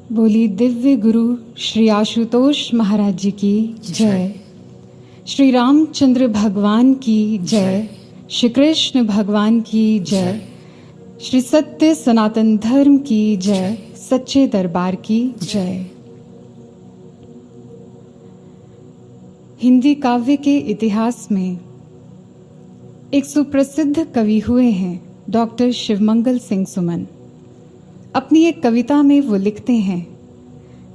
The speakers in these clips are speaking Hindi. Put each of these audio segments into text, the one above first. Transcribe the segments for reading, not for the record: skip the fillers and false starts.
बोली दिव्य गुरु श्री आशुतोष महाराज जी की जय। श्री रामचंद्र भगवान की जय। श्री कृष्ण भगवान की जय। श्री सत्य सनातन धर्म की जय। सच्चे दरबार की जय। हिंदी काव्य के इतिहास में एक सुप्रसिद्ध कवि हुए हैं डॉक्टर शिवमंगल सिंह सुमन। अपनी एक कविता में वो लिखते हैं,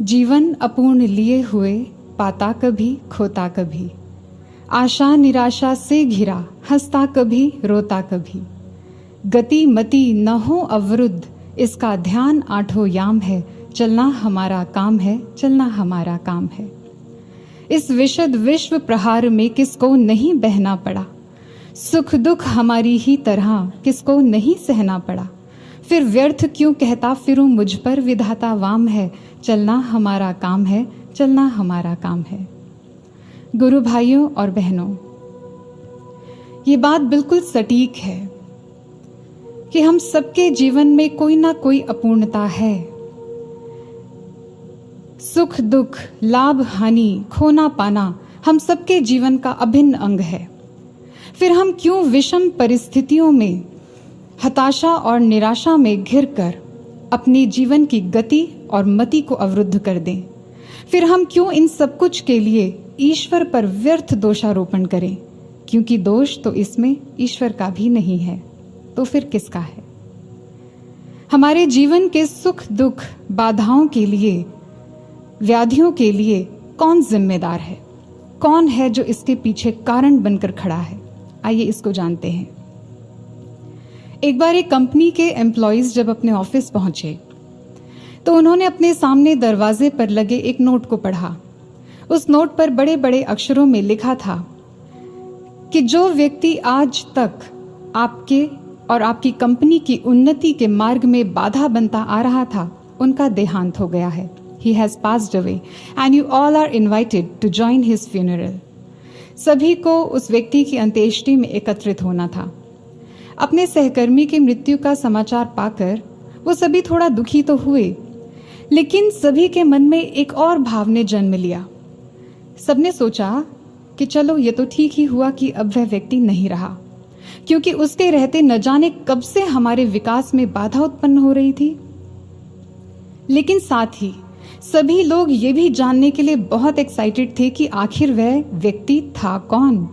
जीवन अपूर्ण लिए हुए पाता कभी खोता कभी, आशा निराशा से घिरा हंसता कभी रोता कभी, गति मति न हो अवरुद्ध इसका ध्यान आठों याम है, चलना हमारा काम है, चलना हमारा काम है। इस विशद विश्व प्रहार में किसको नहीं बहना पड़ा, सुख दुख हमारी ही तरह किसको नहीं सहना पड़ा, फिर व्यर्थ क्यों कहता फिरूं मुझ पर विधाता वाम है, चलना हमारा काम है, चलना हमारा काम है। गुरु भाइयों और बहनों, ये बात बिल्कुल सटीक है कि हम सबके जीवन में कोई ना कोई अपूर्णता है। सुख दुख, लाभ हानि, खोना पाना हम सबके जीवन का अभिन्न अंग है। फिर हम क्यों विषम परिस्थितियों में हताशा और निराशा में घिरकर अपने जीवन की गति और मति को अवरुद्ध कर दें। फिर हम क्यों इन सब कुछ के लिए ईश्वर पर व्यर्थ दोषारोपण करें, क्योंकि दोष तो इसमें ईश्वर का भी नहीं है, तो फिर किसका है। हमारे जीवन के सुख दुख, बाधाओं के लिए, व्याधियों के लिए कौन जिम्मेदार है, कौन है जो इसके पीछे कारण बनकर खड़ा है। आइए इसको जानते हैं। एक बार एक कंपनी के एम्प्लॉइज जब अपने ऑफिस पहुंचे तो उन्होंने अपने सामने दरवाजे पर लगे एक नोट को पढ़ा। उस नोट पर बड़े बड़े अक्षरों में लिखा था कि जो व्यक्ति आज तक आपके और आपकी कंपनी की उन्नति के मार्ग में बाधा बनता आ रहा था, उनका देहांत हो गया है। He has passed away and you all are invited to join his funeral. सभी को उस व्यक्ति की अंत्येष्टि में एकत्रित होना था। अपने सहकर्मी की मृत्यु का समाचार पाकर वो सभी थोड़ा दुखी तो हुए, लेकिन सभी के मन में एक और भाव ने जन्म लिया। सबने सोचा कि चलो ये तो ठीक ही हुआ कि अब वह व्यक्ति नहीं रहा, क्योंकि उसके रहते न जाने कब से हमारे विकास में बाधा उत्पन्न हो रही थी। लेकिन साथ ही सभी लोग ये भी जानने के लिए बहुत एक्साइटेड थे कि आखिर वह व्यक्ति था कौन।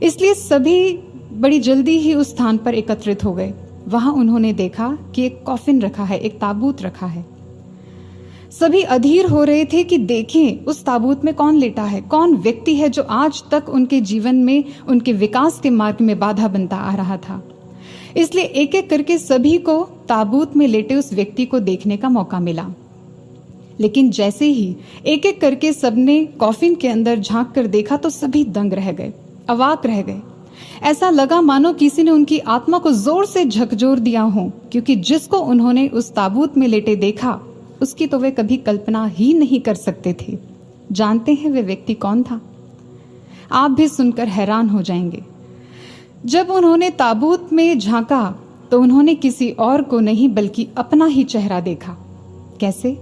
इसलिए सभी बड़ी जल्दी ही उस स्थान पर एकत्रित हो गए। वहां उन्होंने देखा कि एक कॉफिन रखा है, एक ताबूत रखा है। सभी अधीर हो रहे थे कि देखें उस ताबूत में कौन लेटा है, कौन व्यक्ति है जो आज तक उनके जीवन में, उनके विकास के मार्ग में बाधा बनता आ रहा था। इसलिए एक एक करके सभी को ताबूत में लेटे उस व्यक्ति को देखने का मौका मिला। लेकिन जैसे ही एक एक करके सबने कॉफिन के अंदर झांक कर देखा तो सभी दंग रह गए, अवाक रह गए। ऐसा लगा मानो किसी ने उनकी आत्मा को जोर से झकझोर दिया हो, क्योंकि जिसको उन्होंने उस ताबूत में लेटे देखा उसकी तो वे कभी कल्पना ही नहीं कर सकते थे। जानते हैं वे व्यक्ति कौन था? आप भी सुनकर हैरान हो जाएंगे। जब उन्होंने ताबूत में झांका तो उन्होंने किसी और को नहीं बल्कि अपना ही चेहरा देखा। कैसे?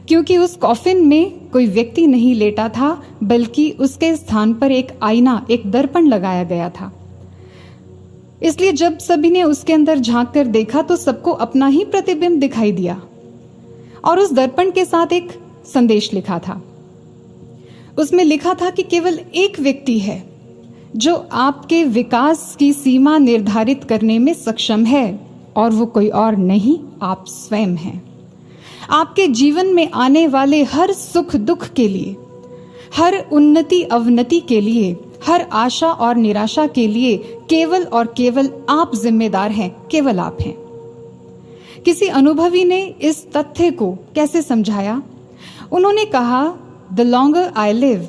क्योंकि उस कॉफिन में कोई व्यक्ति नहीं लेटा था, बल्कि उसके स्थान पर एक आईना, एक दर्पण लगाया गया था। इसलिए जब सभी ने उसके अंदर झांक कर देखा तो सबको अपना ही प्रतिबिंब दिखाई दिया। और उस दर्पण के साथ एक संदेश लिखा था। उसमें लिखा था कि केवल एक व्यक्ति है जो आपके विकास की सीमा निर्धारित करने में सक्षम है, और वो कोई और नहीं, आप स्वयं हैं। आपके जीवन में आने वाले हर सुख दुख के लिए, हर उन्नति अवनति के लिए, हर आशा और निराशा के लिए केवल और केवल आप जिम्मेदार हैं, केवल आप हैं। किसी अनुभवी ने इस तथ्य को कैसे समझाया? उन्होंने कहा, The longer I live,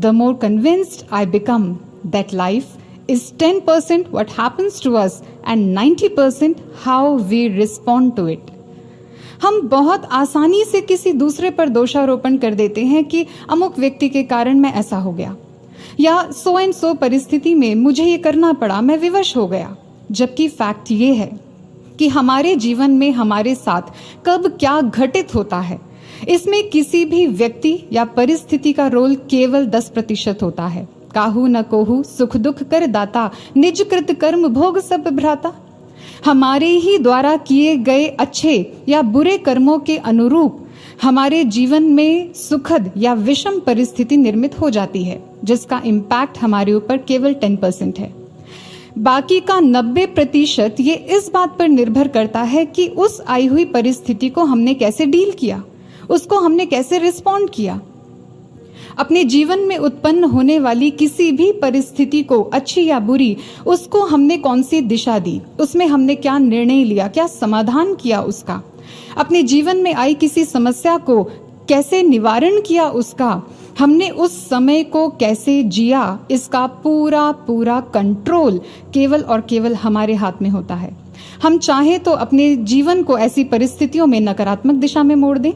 the more convinced I become that life is 10% what happens to us and 90% how we respond to it. हम बहुत आसानी से किसी दूसरे पर दोषारोपण कर देते हैं कि अमुक व्यक्ति के कारण मैं ऐसा हो गया, या सो एंड सो परिस्थिति में मुझे ये करना पड़ा, मैं विवश हो गया। जबकि फैक्ट ये है कि हमारे जीवन में हमारे साथ कब क्या घटित होता है, इसमें किसी भी व्यक्ति या परिस्थिति का रोल केवल 10% होता है। काहू न कोहू सुख दुख कर दाता, निज कृत कर्म भोग सब भ्राता। हमारे ही द्वारा किए गए अच्छे या बुरे कर्मों के अनुरूप हमारे जीवन में सुखद या विषम परिस्थिति निर्मित हो जाती है, जिसका इम्पैक्ट हमारे ऊपर केवल 10% है। बाकी का 90% ये इस बात पर निर्भर करता है कि उस आई हुई परिस्थिति को हमने कैसे डील किया, उसको हमने कैसे रिस्पॉन्ड किया। अपने जीवन में उत्पन्न होने वाली किसी भी परिस्थिति को, अच्छी या बुरी, उसको हमने कौन सी दिशा दी, उसमें हमने क्या निर्णय लिया, क्या समाधान किया उसका, अपने जीवन में आई किसी समस्या को कैसे निवारण किया उसका, हमने उस समय को कैसे जिया, इसका पूरा पूरा कंट्रोल केवल और केवल हमारे हाथ में होता है। हम चाहे तो अपने जीवन को ऐसी परिस्थितियों में नकारात्मक दिशा में मोड़ दें,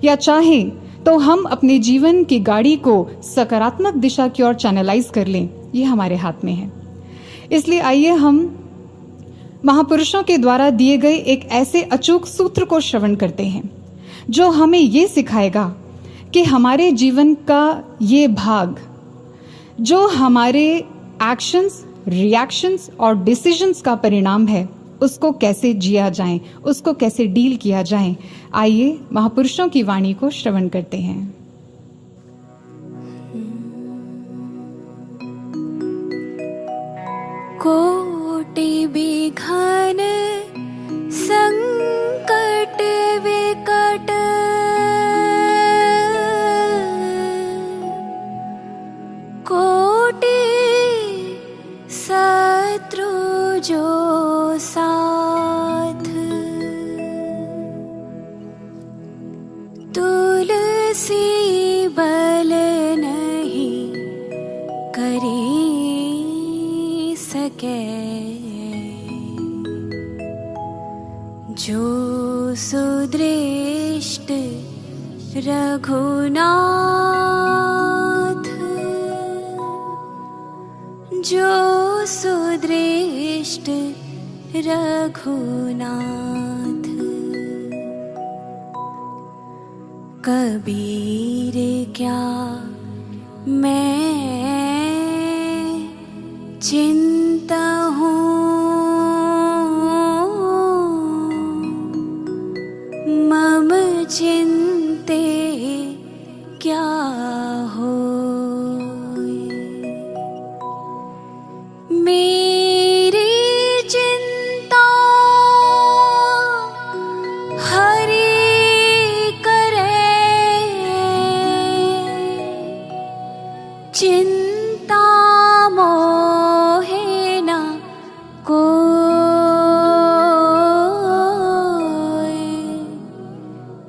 या चाहे तो हम अपने जीवन की गाड़ी को सकारात्मक दिशा की ओर चैनलाइज कर लें। ये हमारे हाथ में है। इसलिए आइए हम महापुरुषों के द्वारा दिए गए एक ऐसे अचूक सूत्र को श्रवण करते हैं जो हमें ये सिखाएगा कि हमारे जीवन का ये भाग, जो हमारे एक्शंस, रिएक्शंस और डिसीजंस का परिणाम है, उसको कैसे जिया जाए, उसको कैसे डील किया जाए। आइए महापुरुषों की वाणी को श्रवण करते हैं। कोटि विघ्न संकट विकट, कोटि शत्रु जो साथ, तुलसी बल नहीं करी सके, जो सुदृष्ट रघुनाथ, जो सुदृष्ट रघुनाथ। कबीर क्या मैं चिंता हूँ, मम चिंते क्या हो, मेरी चिंता हरि करे, चिंता मोहे न कोई,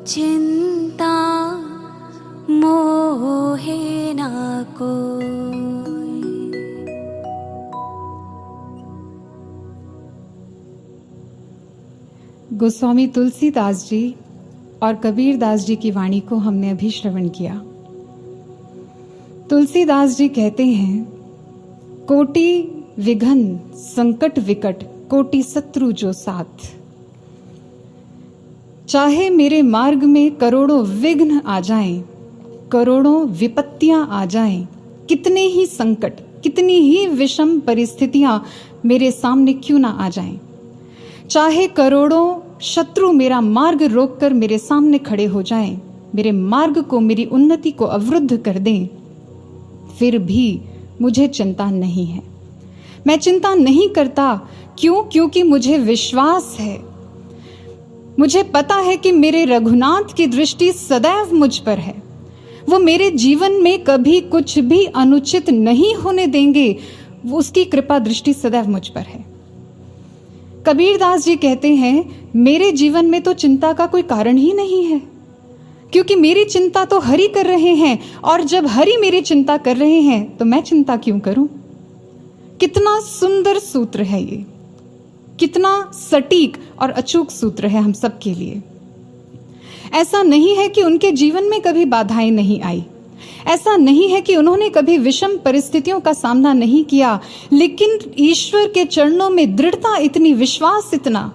चिंता मोहे न कोई। गोस्वामी तुलसीदास जी और कबीर दास जी की वाणी को हमने अभी श्रवण किया। तुलसीदास जी कहते हैं, कोटि विघ्न संकट विकट, कोटि शत्रु जो साथ। चाहे मेरे मार्ग में करोड़ों विघ्न आ जाएं, करोड़ों विपत्तियां आ जाएं, कितने ही संकट, कितनी ही विषम परिस्थितियां मेरे सामने क्यों ना आ जाएं, चाहे करोड़ों शत्रु मेरा मार्ग रोककर मेरे सामने खड़े हो जाएं, मेरे मार्ग को, मेरी उन्नति को अवरुद्ध कर दें, फिर भी मुझे चिंता नहीं है। मैं चिंता नहीं करता। क्यों? क्योंकि मुझे विश्वास है, मुझे पता है कि मेरे रघुनाथ की दृष्टि सदैव मुझ पर है। वो मेरे जीवन में कभी कुछ भी अनुचित नहीं होने देंगे, उसकी कृपा दृष्टि सदैव मुझ पर है। कबीर दास जी कहते हैं, मेरे जीवन में तो चिंता का कोई कारण ही नहीं है, क्योंकि मेरी चिंता तो हरि कर रहे हैं, और जब हरि मेरी चिंता कर रहे हैं तो मैं चिंता क्यों करूं। कितना सुंदर सूत्र है ये, कितना सटीक और अचूक सूत्र है हम सब के लिए। ऐसा नहीं है कि उनके जीवन में कभी बाधाएं नहीं आई, ऐसा नहीं है कि उन्होंने कभी विषम परिस्थितियों का सामना नहीं किया, लेकिन ईश्वर के चरणों में दृढ़ता इतनी, विश्वास इतना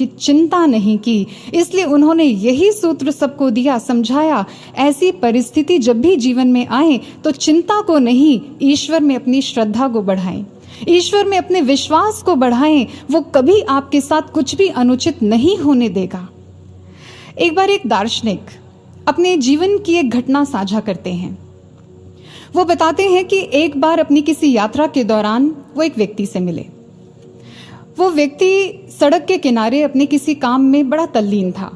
कि चिंता नहीं की, इसलिए उन्होंने यही सूत्र सबको दिया, समझाया, ऐसी परिस्थिति जब भी जीवन में आए तो चिंता को नहीं, ईश्वर में अपनी श्रद्धा को बढ़ाएं, ईश्वर में अपने विश्वास को बढ़ाएं। वो कभी आपके साथ कुछ भी अनुचित नहीं होने देगा। एक बार एक दार्शनिक अपने जीवन की एक घटना साझा करते हैं। वो बताते हैं कि एक बार अपनी किसी यात्रा के दौरान वो एक व्यक्ति से मिले। वो व्यक्ति सड़क के किनारे अपने किसी काम में बड़ा तल्लीन था,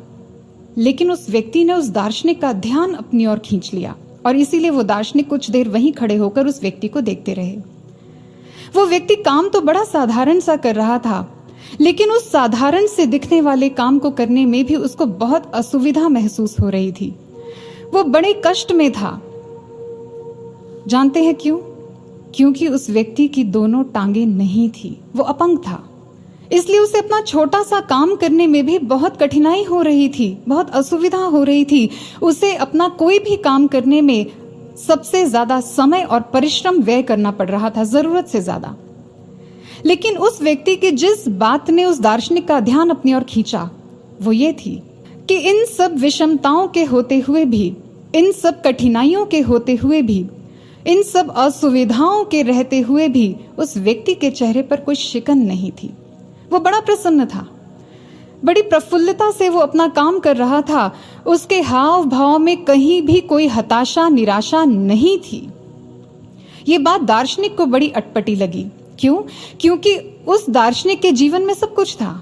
लेकिन उस व्यक्ति ने उस दार्शनिक का ध्यान अपनी ओर खींच लिया और इसीलिए वो दार्शनिक कुछ देर वहीं खड़े होकर उस व्यक्ति को देखते रहे। वो व्यक्ति काम तो बड़ा साधारण सा कर रहा था, लेकिन उस साधारण से दिखने वाले काम को करने में भी उसको बहुत असुविधा महसूस हो रही थी। वो बड़े कष्ट में था। जानते हैं क्यों? क्योंकि उस व्यक्ति की दोनों टांगे नहीं थी, वो अपंग था। इसलिए उसे अपना छोटा सा काम करने में भी बहुत कठिनाई हो रही थी, बहुत असुविधा हो रही थी। उसे अपना कोई भी काम करने में सबसे ज्यादा समय और परिश्रम व्यय करना पड़ रहा था, जरूरत से ज्यादा। लेकिन उस व्यक्ति की जिस बात ने उस दार्शनिक का ध्यान अपनी ओर खींचा वो ये थी कि इन सब विषमताओं के होते हुए भी, इन सब कठिनाइयों के होते हुए भी, इन सब असुविधाओं के रहते हुए भी उस व्यक्ति के चेहरे पर कोई शिकन नहीं थी। वो बड़ा प्रसन्न था, बड़ी प्रफुल्लता से वो अपना काम कर रहा था। उसके हाव भाव में कहीं भी कोई हताशा, निराशा नहीं थी। ये बात दार्शनिक को बड़ी अटपटी लगी। क्यों? क्योंकि उस दार्शनिक के जीवन में सब कुछ था,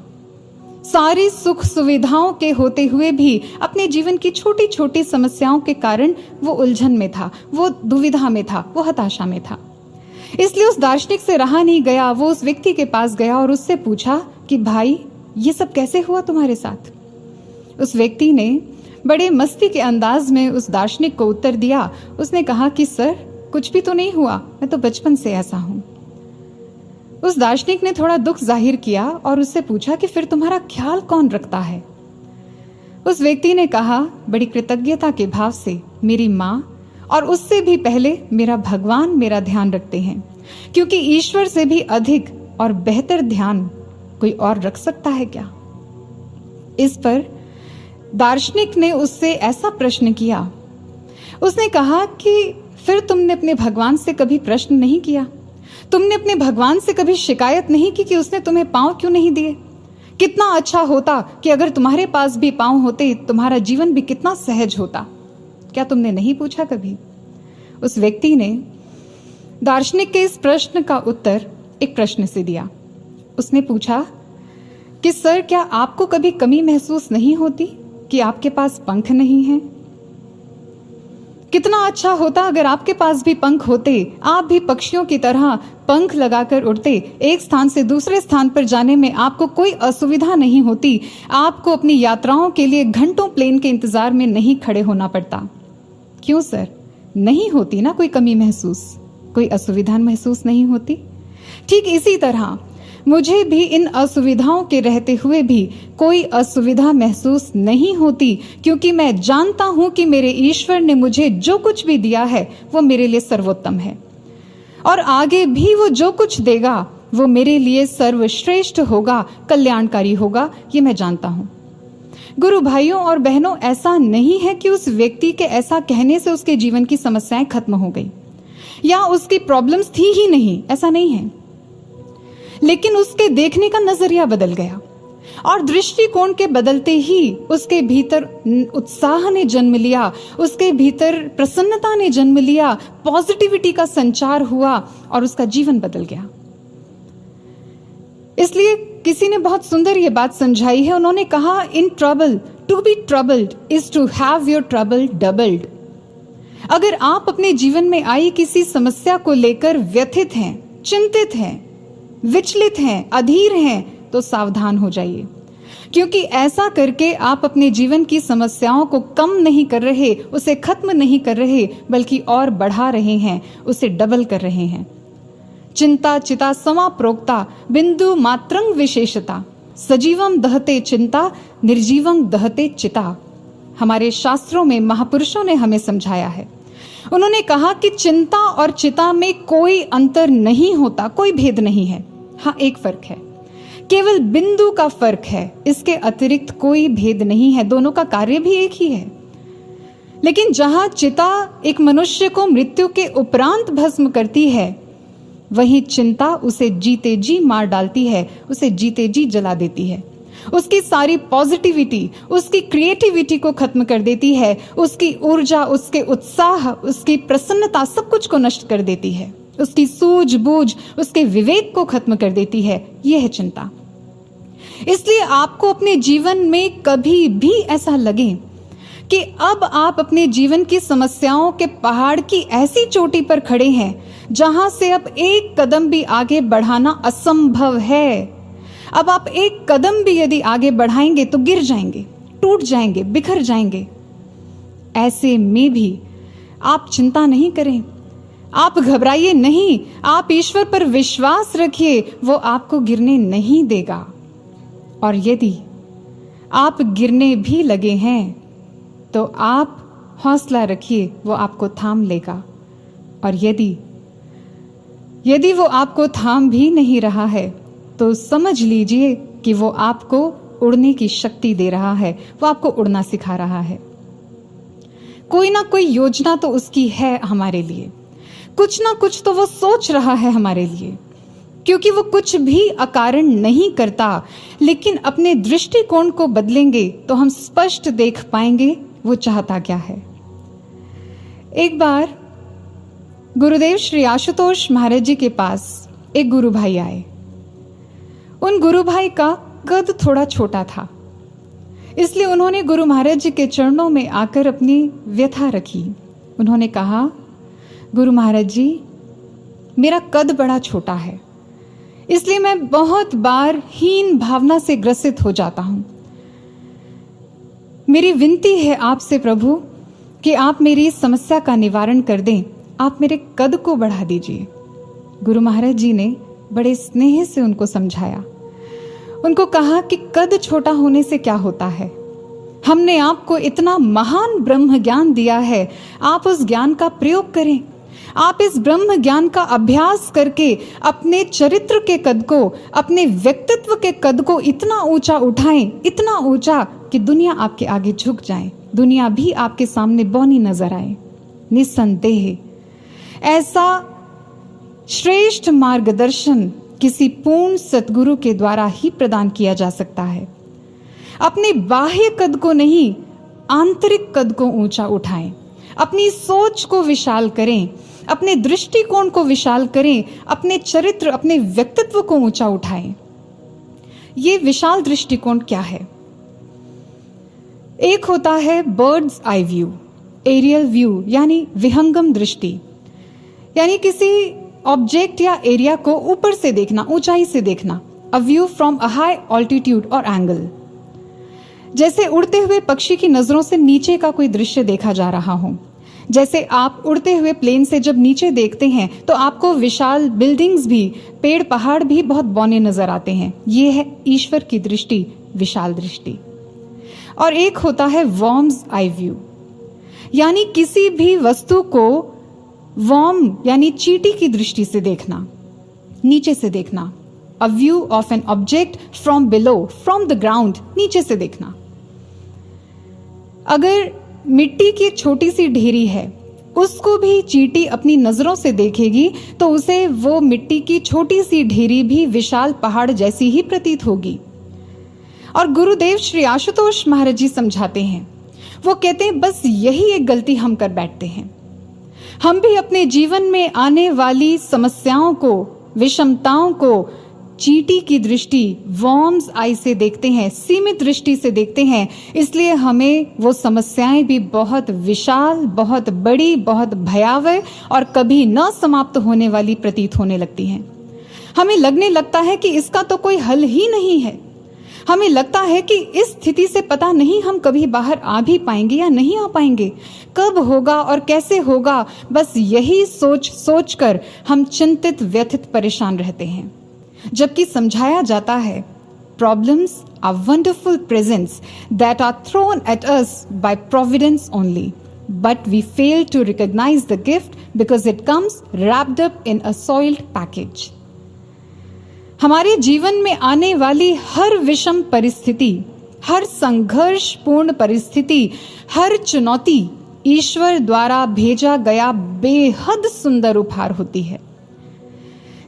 सारी सुख सुविधाओं के होते हुए भी अपने जीवन की छोटी छोटी समस्याओं के कारण वो उलझन में था, वो दुविधा में था, वो हताशा में था। इसलिए उस दार्शनिक से रहा नहीं गया। वो उस व्यक्ति के पास गया और उससे पूछा कि भाई, ये सब कैसे हुआ तुम्हारे साथ? उस व्यक्ति ने बड़े मस्ती के अंदाज में उस दार्शनिक को उत्तर दिया। उसने कहा कि सर, कुछ भी तो नहीं हुआ, मैं तो बचपन से ऐसा हूं। उस दार्शनिक ने थोड़ा दुख जाहिर किया और उससे पूछा कि फिर तुम्हारा ख्याल कौन रखता है? उस व्यक्ति ने कहा बड़ी कृतज्ञता के भाव से, मेरी माँ, और उससे भी पहले मेरा भगवान मेरा ध्यान रखते हैं, क्योंकि ईश्वर से भी अधिक और बेहतर ध्यान कोई और रख सकता है क्या? इस पर दार्शनिक ने उससे ऐसा प्रश्न किया। उसने कहा कि फिर तुमने अपने भगवान से कभी प्रश्न नहीं किया? तुमने अपने भगवान से कभी शिकायत नहीं की कि उसने तुम्हें पांव क्यों नहीं दिए? कितना अच्छा होता कि अगर तुम्हारे पास भी पांव होते, तुम्हारा जीवन भी कितना सहज होता। क्या तुमने नहीं पूछा कभी? उस व्यक्ति ने दार्शनिक के इस प्रश्न का उत्तर एक प्रश्न से दिया। उसने पूछा कि सर, क्या आपको कभी कमी महसूस नहीं होती कि आपके पास पंख नहीं हैं? कितना अच्छा होता अगर आपके पास भी पंख होते, आप भी पक्षियों की तरह पंख लगाकर उड़ते, एक स्थान से दूसरे स्थान पर जाने में आपको कोई असुविधा नहीं होती, आपको अपनी यात्राओं के लिए घंटों प्लेन के इंतजार में नहीं खड़े होना पड़ता। क्यों सर, नहीं होती ना कोई कमी महसूस, कोई असुविधा महसूस नहीं होती? ठीक इसी तरह मुझे भी इन असुविधाओं के रहते हुए भी कोई असुविधा महसूस नहीं होती, क्योंकि मैं जानता हूं कि मेरे ईश्वर ने मुझे जो कुछ भी दिया है वो मेरे लिए सर्वोत्तम है, और आगे भी वो जो कुछ देगा वो मेरे लिए सर्वश्रेष्ठ होगा, कल्याणकारी होगा, ये मैं जानता हूं। गुरु भाइयों और बहनों, ऐसा नहीं है कि उस व्यक्ति के ऐसा कहने से उसके जीवन की समस्याएं खत्म हो गई या उसकी प्रॉब्लम्स थी ही नहीं, ऐसा नहीं है। लेकिन उसके देखने का नजरिया बदल गया, और दृष्टिकोण के बदलते ही उसके भीतर उत्साह ने जन्म लिया, उसके भीतर प्रसन्नता ने जन्म लिया, पॉजिटिविटी का संचार हुआ और उसका जीवन बदल गया। इसलिए किसी ने बहुत सुंदर ये बात समझाई है। उन्होंने कहा, in trouble to be troubled is to have your trouble doubled. अगर आप अपने जीवन में आई किसी समस्या को लेकर व्यथित हैं, चिंतित हैं, विचलित हैं, अधीर हैं, तो सावधान हो जाइए, क्योंकि ऐसा करके आप अपने जीवन की समस्याओं को कम नहीं कर रहे, उसे खत्म नहीं कर रहे, बल्कि और बढ़ा रहे हैं, उसे डबल कर रहे हैं। चिंता चिता समा प्रोक्ता बिंदु मात्रंग विशेषता, सजीवम दहते चिंता निर्जीवम दहते चिता। हमारे शास्त्रों में महापुरुषों ने हमें समझाया है। उन्होंने कहा कि चिंता और चिता में कोई अंतर नहीं होता, कोई भेद नहीं है। हाँ, एक फर्क है। केवल बिंदु का फर्क है, इसके अतिरिक्त कोई भेद नहीं है, दोनों का कार्य भी एक ही है। लेकिन जहां चिता एक मनुष्य को मृत्यु के उपरांत भस्म करती है, वहीं चिंता उसे जीते जी मार डालती है, उसे जीते जी जला देती है, उसकी सारी पॉजिटिविटी, उसकी क्रिएटिविटी को खत्म कर देती है, उसकी ऊर्जा, उसके उत्साह, उसकी प्रसन्नता, सब कुछ को नष्ट कर देती है, उसकी सूझबूझ, उसके विवेक को खत्म कर देती है। यह है चिंता। इसलिए आपको अपने जीवन में कभी भी ऐसा लगे कि अब आप अपने जीवन की समस्याओं के पहाड़ की ऐसी चोटी पर खड़े हैं जहां से अब एक कदम भी आगे बढ़ाना असंभव है, अब आप एक कदम भी यदि आगे बढ़ाएंगे तो गिर जाएंगे, टूट जाएंगे, बिखर जाएंगे, ऐसे में भी आप चिंता नहीं करें, आप घबराइए नहीं, आप ईश्वर पर विश्वास रखिए, वो आपको गिरने नहीं देगा। और यदि आप गिरने भी लगे हैं तो आप हौसला रखिए, वो आपको थाम लेगा। और यदि वो आपको थाम भी नहीं रहा है तो समझ लीजिए कि वो आपको उड़ने की शक्ति दे रहा है, वो आपको उड़ना सिखा रहा है। कोई ना कोई योजना तो उसकी है हमारे लिए, कुछ ना कुछ तो वो सोच रहा है हमारे लिए, क्योंकि वो कुछ भी अकारण नहीं करता। लेकिन अपने दृष्टिकोण को बदलेंगे तो हम स्पष्ट देख पाएंगे वो चाहता क्या है। एक बार गुरुदेव श्री आशुतोष महाराज जी के पास एक गुरु भाई आए। उन गुरु भाई का कद थोड़ा छोटा था, इसलिए उन्होंने गुरु महाराज जी के चरणों में आकर अपनी व्यथा रखी। उन्होंने कहा, गुरु महाराज जी, मेरा कद बड़ा छोटा है, इसलिए मैं बहुत बार हीन भावना से ग्रसित हो जाता हूं। मेरी विनती है आपसे प्रभु कि आप मेरी इस समस्या का निवारण कर दें, आप मेरे कद को बढ़ा दीजिए। गुरु महाराज जी ने बड़े स्नेह से उनको समझाया, उनको कहा कि कद छोटा होने से क्या होता है, हमने आपको इतना महान ब्रह्म ज्ञान दिया है, आप उस ज्ञान का प्रयोग करें, आप इस ब्रह्म ज्ञान का अभ्यास करके अपने चरित्र के कद को, अपने व्यक्तित्व के कद को इतना ऊंचा उठाएं, इतना ऊंचा कि दुनिया आपके आगे झुक जाए, दुनिया भी आपके सामने बौनी नजर आए। निस्संदेह ऐसा श्रेष्ठ मार्गदर्शन किसी पूर्ण सतगुरु के द्वारा ही प्रदान किया जा सकता है। अपने बाह्य कद को नहीं, आंतरिक कद को ऊंचा उठाएं, अपनी सोच को विशाल करें, अपने दृष्टिकोण को विशाल करें, अपने चरित्र, अपने व्यक्तित्व को ऊंचा उठाएं। ये विशाल दृष्टिकोण क्या है? एक होता है bird's eye view, aerial view, यानी विहंगम दृष्टि, यानी किसी ऑब्जेक्ट या एरिया को ऊपर से देखना, ऊंचाई से देखना, a view from a high altitude और एंगल। जैसे उड़ते हुए पक्षी की नजरों से नीचे का कोई दृश्य देखा जा रहा हो, जैसे आप उड़ते हुए प्लेन से जब नीचे देखते हैं तो आपको विशाल बिल्डिंग्स भी, पेड़ पहाड़ भी बहुत बौने नजर आते हैं। ये है ईश्वर की दृष्टि, विशाल दृष्टि। और एक होता है वर्म्स आई व्यू, यानी किसी भी वस्तु को वर्म यानी चींटी की दृष्टि से देखना, नीचे से देखना, a view of an object from below, from the ground, नीचे से देखना। अगर मिट्टी की छोटी सी ढेरी है, उसको भी चींटी अपनी नजरों से देखेगी तो उसे वो मिट्टी की छोटी सी ढेरी भी विशाल पहाड़ जैसी ही प्रतीत होगी। और गुरुदेव श्री आशुतोष महाराज जी समझाते हैं, वो कहते हैं बस यही एक गलती हम कर बैठते हैं। हम भी अपने जीवन में आने वाली समस्याओं को, विषमताओं को चींटी की दृष्टि, वर्म्स आई से देखते हैं, सीमित दृष्टि से देखते हैं, इसलिए हमें वो समस्याएं भी बहुत विशाल, बहुत बड़ी, बहुत भयावह और कभी न समाप्त होने वाली प्रतीत होने लगती हैं। हमें लगने लगता है कि इसका तो कोई हल ही नहीं है। हमें लगता है कि इस स्थिति से पता नहीं हम कभी बाहर आ भी पाएंगे या नहीं आ पाएंगे, कब होगा और कैसे होगा, बस यही सोच सोच कर हम चिंतित, व्यथित, परेशान रहते हैं। जबकि समझाया जाता है, problems are wonderful presents that are thrown at us by providence only, but we fail to recognise the gift because it comes wrapped up in a soiled package. हमारे जीवन में आने वाली हर विषम परिस्थिति, हर संघर्षपूर्ण परिस्थिति, हर चुनौती ईश्वर द्वारा भेजा गया बेहद सुंदर उपहार होती है।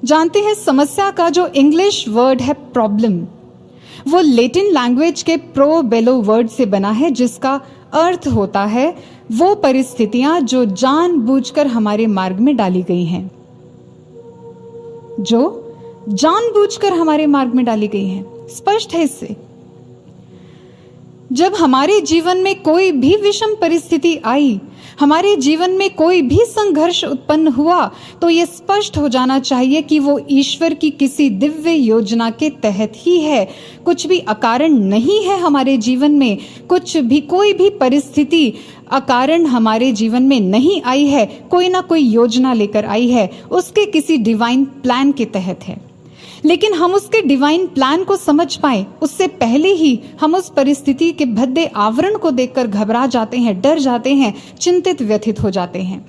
जानते हैं, समस्या का जो इंग्लिश वर्ड है प्रॉब्लम, वो लैटिन लैंग्वेज के प्रो बेलो वर्ड से बना है, जिसका अर्थ होता है वो परिस्थितियां जो जानबूझकर हमारे मार्ग में डाली गई हैं, जो जानबूझकर हमारे मार्ग में डाली गई हैं। स्पष्ट है इससे। जब हमारे जीवन में कोई भी विषम परिस्थिति आई, हमारे जीवन में कोई भी संघर्ष उत्पन्न हुआ, तो यह स्पष्ट हो जाना चाहिए कि वो ईश्वर की किसी दिव्य योजना के तहत ही है। कुछ भी अकारण नहीं है हमारे जीवन में, कोई भी परिस्थिति अकारण हमारे जीवन में नहीं आई है, कोई ना कोई योजना लेकर आई है, उसके किसी डिवाइन प्लान के तहत है। लेकिन हम उसके डिवाइन प्लान को समझ पाए उससे पहले ही हम उस परिस्थिति के भद्दे आवरण को देखकर घबरा जाते हैं, डर जाते हैं, चिंतित व्यथित हो जाते हैं।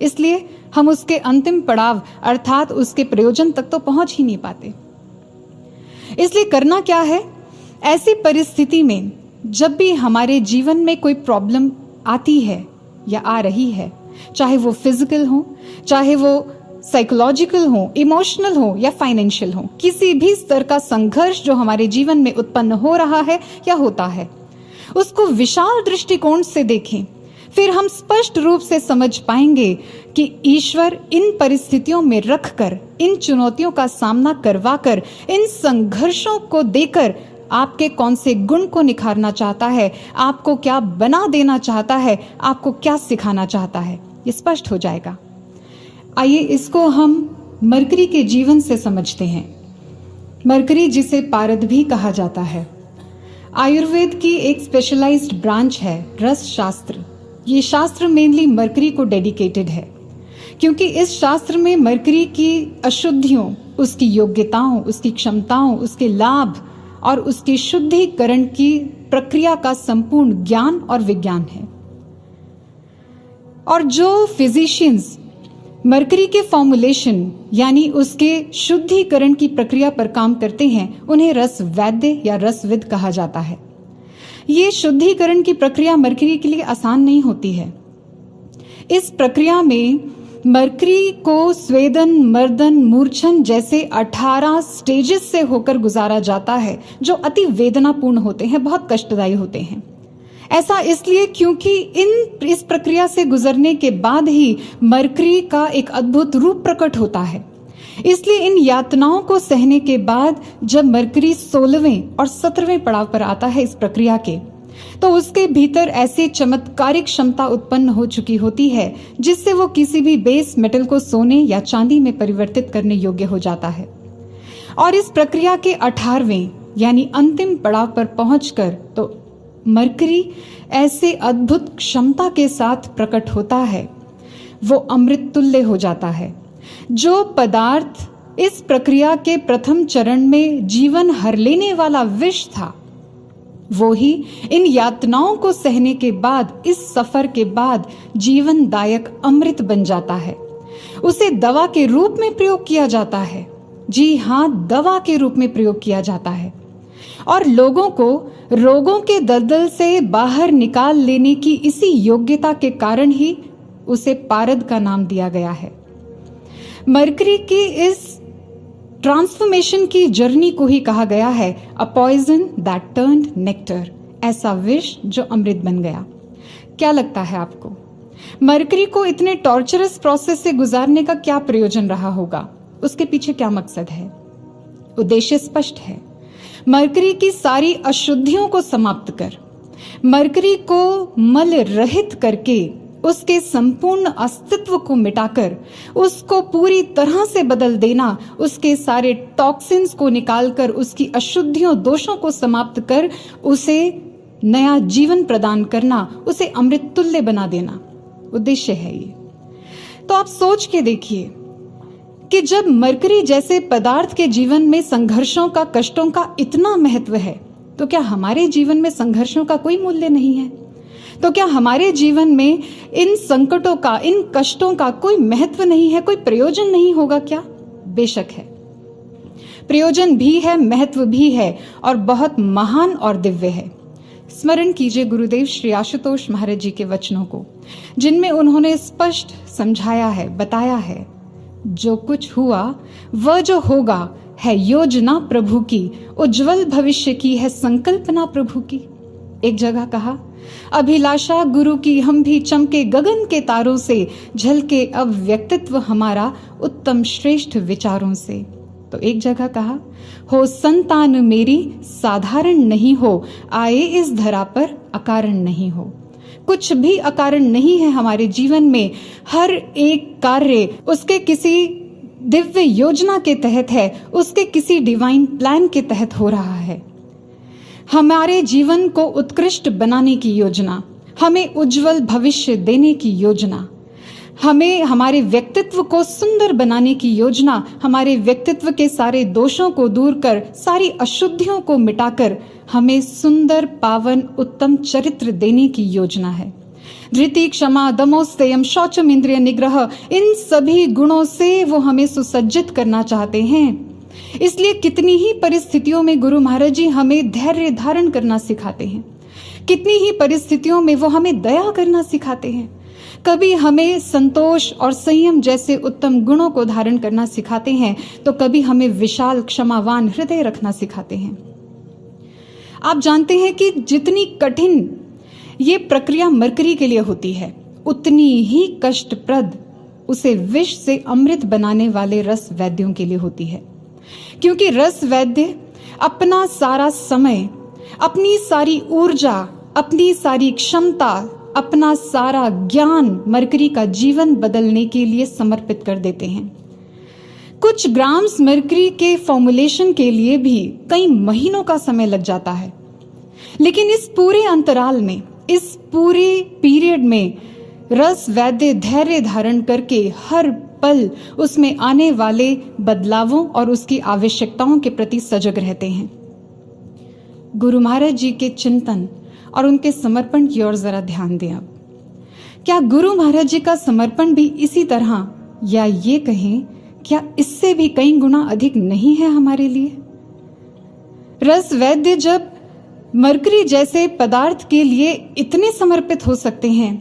इसलिए हम उसके अंतिम पड़ाव अर्थात उसके प्रयोजन तक तो पहुंच ही नहीं पाते। इसलिए करना क्या है, ऐसी परिस्थिति में जब भी हमारे जीवन में कोई प्रॉब्लम आती है या आ रही है, चाहे वो फिजिकल हो, चाहे वो साइकोलॉजिकल हो, इमोशनल हो या फाइनेंशियल हो, किसी भी स्तर का संघर्ष जो हमारे जीवन में उत्पन्न हो रहा है या होता है, उसको विशाल दृष्टिकोण से देखें। फिर हम स्पष्ट रूप से समझ पाएंगे कि ईश्वर इन परिस्थितियों में रखकर, इन चुनौतियों का सामना करवाकर, इन संघर्षों को देकर आपके कौन से गुण को निखारना चाहता है, आपको क्या बना देना चाहता है, आपको क्या सिखाना चाहता है, ये स्पष्ट हो जाएगा। आइए इसको हम मरकरी के जीवन से समझते हैं। मरकरी, जिसे पारद भी कहा जाता है, आयुर्वेद की एक स्पेशलाइज्ड ब्रांच है, रस शास्त्र। ये शास्त्र मेनली मरकरी को डेडिकेटेड है, क्योंकि इस शास्त्र में मरकरी की अशुद्धियों, उसकी योग्यताओं, उसकी क्षमताओं, उसके लाभ और उसकी शुद्धिकरण की प्रक्रिया का संपूर्ण ज्ञान और विज्ञान है। और जो फिजिशियंस मरकरी के फॉर्मुलेशन यानी उसके शुद्धिकरण की प्रक्रिया पर काम करते हैं, उन्हें रस वैद्य या रसविद कहा जाता है। ये शुद्धिकरण की प्रक्रिया मरकरी के लिए आसान नहीं होती है। इस प्रक्रिया में मरकरी को स्वेदन, मर्दन, मूर्छन जैसे 18 स्टेजेस से होकर गुजारा जाता है, जो अति वेदनापूर्ण होते हैं, बहुत कष्टदायी होते हैं। ऐसा इसलिए क्योंकि इस प्रक्रिया से गुजरने के बाद ही मरकरी का एक अद्भुत रूप प्रकट होता है। इसलिए इन यातनाओं को सहने के बाद जब मरकरी 16वें और 17वें पड़ाव पर आता है इस प्रक्रिया के, तो उसके भीतर ऐसी चमत्कारिक क्षमता उत्पन्न हो चुकी होती है जिससे वो किसी भी बेस मेटल को सोने या चांदी में परिवर्तित करने योग्य हो जाता है। और इस प्रक्रिया के 18वें यानी अंतिम पड़ाव पर पहुंचकर तो मरकरी ऐसे अद्भुत क्षमता के साथ प्रकट होता है, वो अमृत तुल्य हो जाता है। जो पदार्थ इस प्रक्रिया के प्रथम चरण में जीवन हर लेने वाला विष था, वो ही इन यातनाओं को सहने के बाद, इस सफर के बाद जीवनदायक अमृत बन जाता है। उसे दवा के रूप में प्रयोग किया जाता है। जी हाँ, दवा के रूप में प्रयोग किया जाता है। और लोगों को रोगों के दलदल से बाहर निकाल लेने की इसी योग्यता के कारण ही उसे पारद का नाम दिया गया है। मरकरी की इस ट्रांसफॉर्मेशन की जर्नी को ही कहा गया है a poison that turned nectar, ऐसा विष जो अमृत बन गया। क्या लगता है आपको, मरकरी को इतने टॉर्चरस प्रोसेस से गुजारने का क्या प्रयोजन रहा होगा? उसके पीछे क्या मकसद है? उद्देश्य स्पष्ट है। मरकरी की सारी अशुद्धियों को समाप्त कर, मरकरी को मल रहित करके, उसके संपूर्ण अस्तित्व को मिटाकर उसको पूरी तरह से बदल देना, उसके सारे टॉक्सिन्स को निकालकर, उसकी अशुद्धियों, दोषों को समाप्त कर उसे नया जीवन प्रदान करना, उसे अमृत तुल्य बना देना उद्देश्य है ये। तो आप सोच के देखिए कि जब मरकरी जैसे पदार्थ के जीवन में संघर्षों का, कष्टों का इतना महत्व है, तो क्या हमारे जीवन में संघर्षों का कोई मूल्य नहीं है? तो क्या हमारे जीवन में इन संकटों का, इन कष्टों का कोई महत्व नहीं है, कोई प्रयोजन नहीं होगा क्या? बेशक है। प्रयोजन भी है, महत्व भी है और बहुत महान और दिव्य है। स्मरण कीजिए गुरुदेव श्री आशुतोष महाराज जी के वचनों को, जिनमें उन्होंने स्पष्ट समझाया है, बताया है, जो कुछ हुआ वह जो होगा है योजना प्रभु की, उज्जवल भविष्य की है संकल्पना प्रभु की। एक जगह कहा, अभिलाषा गुरु की हम भी चमके गगन के तारों से, झलके अब व्यक्तित्व हमारा उत्तम श्रेष्ठ विचारों से। तो एक जगह कहा, हो संतान मेरी साधारण नहीं हो, आए इस धरा पर अकारण नहीं हो। कुछ भी अकारण नहीं है हमारे जीवन में, हर एक कार्य उसके किसी दिव्य योजना के तहत है, उसके किसी डिवाइन प्लान के तहत हो रहा है। हमारे जीवन को उत्कृष्ट बनाने की योजना, हमें उज्जवल भविष्य देने की योजना, हमें हमारे व्यक्तित्व को सुंदर बनाने की योजना, हमारे व्यक्तित्व के सारे दोषों को दूर कर, सारी अशुद्धियों को मिटाकर हमें सुंदर पावन उत्तम चरित्र देने की योजना है। धृति, क्षमा, दमोस्तयम, शौचम, इंद्रिय निग्रह, इन सभी गुणों से वो हमें सुसज्जित करना चाहते हैं। इसलिए कितनी ही परिस्थितियों में गुरु महाराज जी हमें धैर्य धारण करना सिखाते हैं, कितनी ही परिस्थितियों में वो हमें दया करना सिखाते हैं, कभी हमें संतोष और संयम जैसे उत्तम गुणों को धारण करना सिखाते हैं, तो कभी हमें विशाल क्षमावान हृदय रखना सिखाते हैं। आप जानते हैं कि जितनी कठिन ये प्रक्रिया मरकरी के लिए होती है, उतनी ही कष्टप्रद उसे विष से अमृत बनाने वाले रस वैद्यों के लिए होती है। क्योंकि रस वैद्य अपना सारा समय, अपनी सारी ऊर्जा, अपनी सारी क्षमता, अपना सारा ज्ञान मरकरी का जीवन बदलने के लिए समर्पित कर देते हैं। कुछ ग्राम्स मरकरी के फॉर्मुलेशन के लिए भी कई महीनों का समय लग जाता है, लेकिन इस पूरे अंतराल में, इस पूरे पीरियड में रस वैद्य धैर्य धारण करके हर पल उसमें आने वाले बदलावों और उसकी आवश्यकताओं के प्रति सजग रहते हैं। गुरु महाराज जी के चिंतन और उनके समर्पण की ओर जरा ध्यान दें। अब क्या गुरु महाराज जी का समर्पण भी इसी तरह, या ये कहें क्या इससे भी कई गुना अधिक नहीं है हमारे लिए? रस वैद्य जब मरकरी जैसे पदार्थ के लिए इतने समर्पित हो सकते हैं,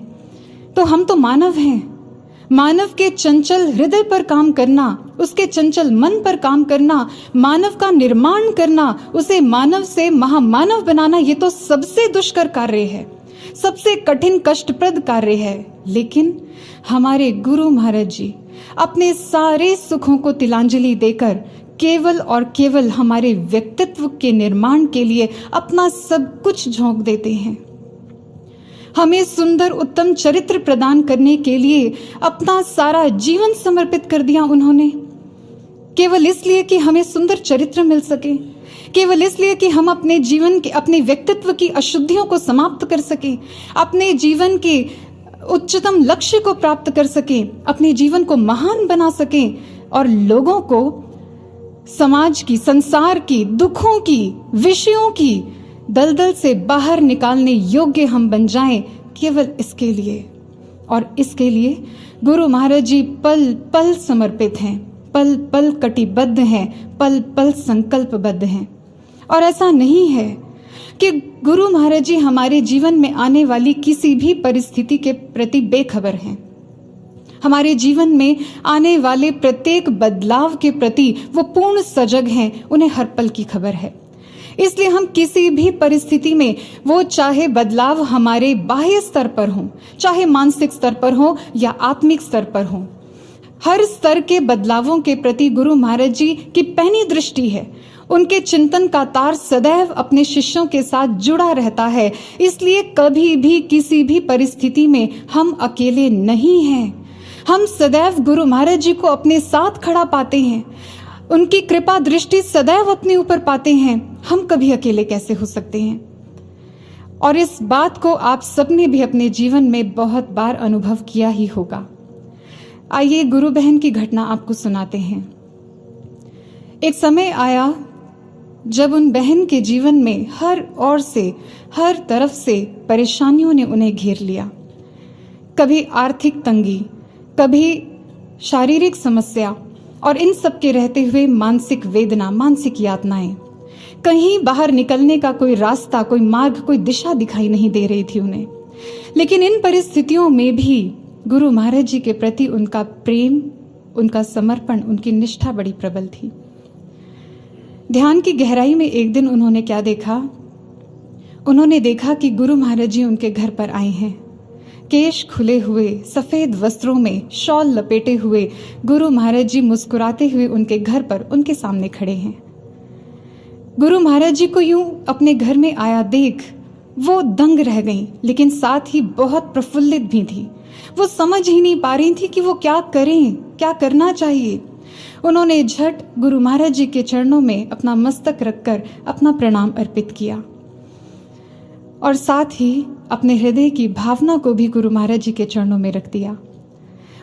तो हम तो मानव हैं। मानव के चंचल हृदय पर काम करना, उसके चंचल मन पर काम करना, मानव का निर्माण करना, उसे मानव से महामानव बनाना, ये तो सबसे दुष्कर कार्य है, सबसे कठिन कष्टप्रद कार्य है। लेकिन हमारे गुरु महाराज जी अपने सारे सुखों को तिलांजलि देकर केवल और केवल हमारे व्यक्तित्व के निर्माण के लिए अपना सब कुछ झोंक देते हैं। हमें सुंदर उत्तम चरित्र प्रदान करने के लिए अपना सारा जीवन समर्पित कर दिया उन्होंने, केवल इसलिए कि हमें सुंदर चरित्र मिल सके, केवल इसलिए कि हम अपने जीवन के, अपने व्यक्तित्व की अशुद्धियों को समाप्त कर सके, अपने जीवन के उच्चतम लक्ष्य को प्राप्त कर सके, अपने जीवन को महान बना सके और लोगों को समाज की, संसार की, दुखों की, विषयों की दलदल से बाहर निकालने योग्य हम बन जाएं, केवल इसके लिए। और इसके लिए गुरु महाराज जी पल पल समर्पित हैं, पल पल कटिबद्ध हैं, पल पल संकल्पबद्ध हैं। और ऐसा नहीं है कि गुरु महाराज जी हमारे जीवन में आने वाली किसी भी परिस्थिति के प्रति बेखबर हैं। हमारे जीवन में आने वाले प्रत्येक बदलाव के प्रति वो पूर्ण सजग हैं, उन्हें हर पल की खबर है। इसलिए हम किसी भी परिस्थिति में, वो चाहे बदलाव हमारे बाह्य स्तर पर हो, चाहे मानसिक स्तर पर हो या आत्मिक स्तर पर हो, हर स्तर के बदलावों के प्रति गुरु महाराज जी की पैनी दृष्टि है। उनके चिंतन का तार सदैव अपने शिष्यों के साथ जुड़ा रहता है। इसलिए कभी भी किसी भी परिस्थिति में हम अकेले नहीं हैं। हम सदैव गुरु महाराज जी को अपने साथ खड़ा पाते हैं, उनकी कृपा दृष्टि सदैव अपने ऊपर पाते हैं। हम कभी अकेले कैसे हो सकते हैं? और इस बात को आप सबने भी अपने जीवन में बहुत बार अनुभव किया ही होगा। आइए गुरु बहन की घटना आपको सुनाते हैं। एक समय आया जब उन बहन के जीवन में हर ओर से, हर तरफ से परेशानियों ने उन्हें घेर लिया। कभी आर्थिक तंगी, कभी शारीरिक समस्या, और इन सब के रहते हुए मानसिक वेदना, मानसिक यातनाएं। कहीं बाहर निकलने का कोई रास्ता, कोई मार्ग, कोई दिशा दिखाई नहीं दे रही थी उन्हें। लेकिन इन परिस्थितियों में भी गुरु महाराज जी के प्रति उनका प्रेम, उनका समर्पण, उनकी निष्ठा बड़ी प्रबल थी। ध्यान की गहराई में एक दिन उन्होंने क्या देखा? उन्होंने देखा कि गुरु महाराज जी उनके घर पर आए हैं। केश खुले हुए, सफेद वस्त्रों में, शॉल लपेटे हुए गुरु महाराज जी मुस्कुराते हुए उनके घर पर, उनके सामने खड़े हैं। गुरु महाराज जी को यूं अपने घर में आया देख वो दंग रह गईं, लेकिन साथ ही बहुत प्रफुल्लित भी थी। वो समझ ही नहीं पा रही थी कि वो क्या करें, क्या करना चाहिए। उन्होंने झट गुरु महाराज जी के चरणों में अपना मस्तक रखकर अपना प्रणाम अर्पित किया और साथ ही अपने हृदय की भावना को भी गुरु महाराज जी के चरणों में रख दिया।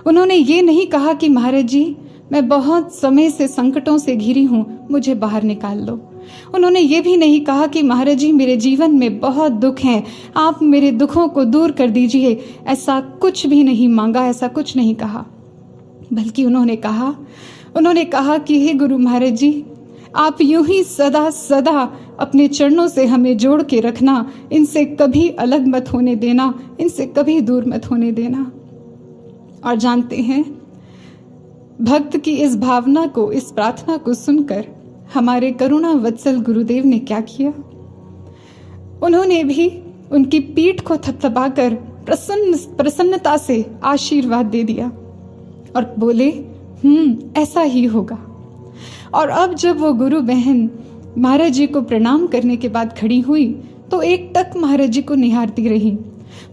उन्होंने ये नहीं कहा कि महाराज जी मैं बहुत समय से संकटों से घिरी हूं, मुझे बाहर निकाल लो। उन्होंने ये भी नहीं कहा कि महाराज जी मेरे जीवन में बहुत दुख हैं, आप मेरे दुखों को दूर कर दीजिए। ऐसा कुछ भी नहीं मांगा, ऐसा कुछ नहीं कहा। बल्कि उन्होंने कहा कि हे गुरु महाराज जी, आप यूं ही सदा सदा अपने चरणों से हमें जोड़ के रखना, इनसे कभी अलग मत होने देना, इनसे कभी दूर मत होने देना। और जानते हैं, भक्त की इस भावना को, इस प्रार्थना को सुनकर हमारे करुणा वत्सल गुरुदेव ने क्या किया? उन्होंने भी उनकी पीठ को थपथपाकर प्रसन्नता से आशीर्वाद दे दिया और बोले, ऐसा ही होगा। और अब जब वो गुरु बहन महाराज जी को प्रणाम करने के बाद खड़ी हुई तो एक टक महाराज जी को निहारती रही।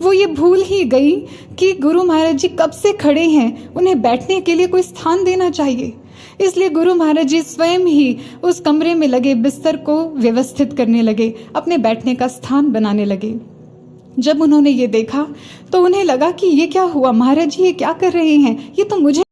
वो ये भूल ही गई कि गुरु महाराज जी कब से खड़े हैं, उन्हें बैठने के लिए कोई स्थान देना चाहिए। इसलिए गुरु महाराज जी स्वयं ही उस कमरे में लगे बिस्तर को व्यवस्थित करने लगे, अपने बैठने का स्थान बनाने लगे। जब उन्होंने ये देखा तो उन्हें लगा कि ये क्या हुआ, महाराज जी ये क्या कर रहे हैं, ये तो मुझे